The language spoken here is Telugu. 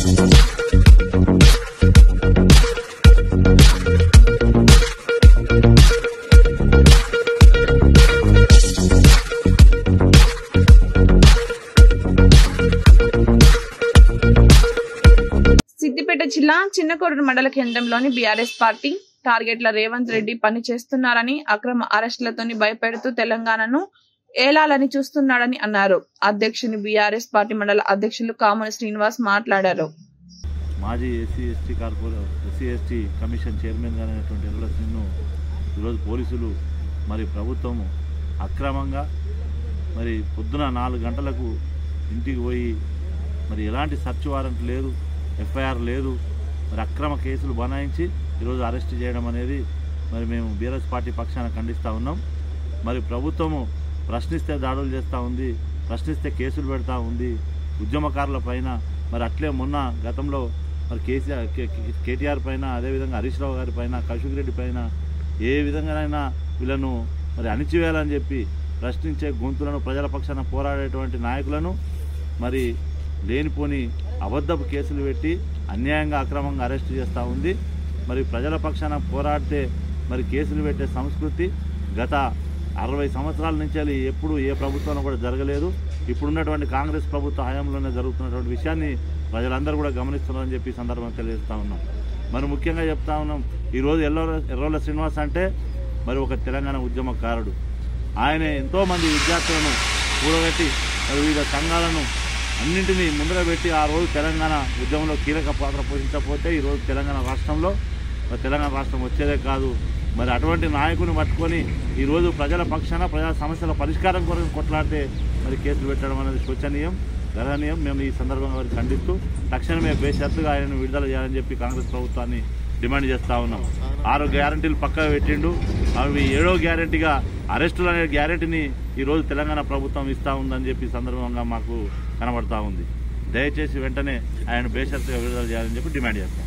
సిద్దిపేట జిల్లా చిన్నకోడూరు మండల కేంద్రంలోని బీఆర్ఎస్ పార్టీ టార్గెట్ల రేవంత్ రెడ్డి పని చేస్తున్నారని, అక్రమ అరెస్టులతోని భయపెడుతూ తెలంగాణను ఏలాలని చూస్తున్నాడని అన్నారు. అధ్యక్షుని బీఆర్ఎస్ పార్టీ మండల అధ్యక్షులు కామన శ్రీనివాస్ మాట్లాడారు. మాజీ ఎస్సీ కమిషన్ చైర్మన్ గారైనటువంటి ఎర్రల సింగ్ను ఈరోజు పోలీసులు మరి ప్రభుత్వము అక్రమంగా మరి పొద్దున 4 గంటలకు ఇంటికి పోయి మరి ఎలాంటి సర్చ్ వారెంట్ లేదు, ఎఫ్ఐఆర్ లేదు, మరి అక్రమ కేసులు బనాయించి ఈరోజు అరెస్ట్ చేయడం అనేది మరి మేము బీఆర్ఎస్ పార్టీ పక్షాన ఖండిస్తూ ఉన్నాం. మరి ప్రభుత్వము ప్రశ్నిస్తే దాడులు చేస్తూ ఉంది, ప్రశ్నిస్తే కేసులు పెడతా ఉంది ఉద్యమకారుల పైన. మరి అట్లే మొన్న గతంలో మరి కేటీఆర్ పైన, అదేవిధంగా హరీష్ రావు గారి పైన, కౌశిక్ రెడ్డి పైన ఏ విధంగానైనా వీళ్ళను మరి అణిచివేయాలని చెప్పి ప్రశ్నించే గొంతులను, ప్రజల పక్షాన పోరాడేటువంటి నాయకులను మరి లేనిపోని అబద్ధపు కేసులు పెట్టి అన్యాయంగా అక్రమంగా అరెస్ట్ చేస్తూ ఉంది. మరి ప్రజల పక్షాన పోరాడితే మరి కేసులు పెట్టే సంస్కృతి గత 60 సంవత్సరాల నుంచి ఎప్పుడు ఏ ప్రభుత్వంలో కూడా జరగలేదు. ఇప్పుడున్నటువంటి కాంగ్రెస్ ప్రభుత్వ హయాంలోనే జరుగుతున్నటువంటి విషయాన్ని ప్రజలందరూ కూడా గమనిస్తున్నారని చెప్పి సందర్భంగా తెలియజేస్తూ ఉన్నాం. మరి ముఖ్యంగా చెప్తా ఉన్నాం, ఈరోజు ఎర్రోల శ్రీనివాస్ అంటే మరి ఒక తెలంగాణ ఉద్యమకారుడు. ఆయన ఎంతోమంది విద్యార్థులను కూడగట్టి మరి వివిధ సంఘాలను అన్నింటినీ ముందర పెట్టి ఆ రోజు తెలంగాణ ఉద్యమంలో కీలక పాత్ర పోషించకపోతే ఈరోజు తెలంగాణ రాష్ట్రం వచ్చేదే కాదు. మరి అటువంటి నాయకుని పట్టుకొని ఈరోజు ప్రజల పక్షాన, ప్రజా సమస్యల పరిష్కారం కొరకు కొట్లాడితే మరి కేసులు పెట్టడం అనేది శోచనీయం, గర్హనీయం. మేము ఈ సందర్భంగా వారికి ఖండిస్తూ తక్షణమే బేషరతుగా ఆయనను విడుదల చేయాలని చెప్పి కాంగ్రెస్ ప్రభుత్వాన్ని డిమాండ్ చేస్తూ ఉన్నాం. 6 గ్యారంటీలు పక్కగా పెట్టిండు, అవి 7వ గ్యారంటీగా అరెస్టులు అనే గ్యారంటీని ఈరోజు తెలంగాణ ప్రభుత్వం ఇస్తూ ఉందని చెప్పి సందర్భంగా మాకు కనబడతా ఉంది. దయచేసి వెంటనే ఆయన బేషరతుగా విడుదల చేయాలని చెప్పి డిమాండ్ చేస్తాం.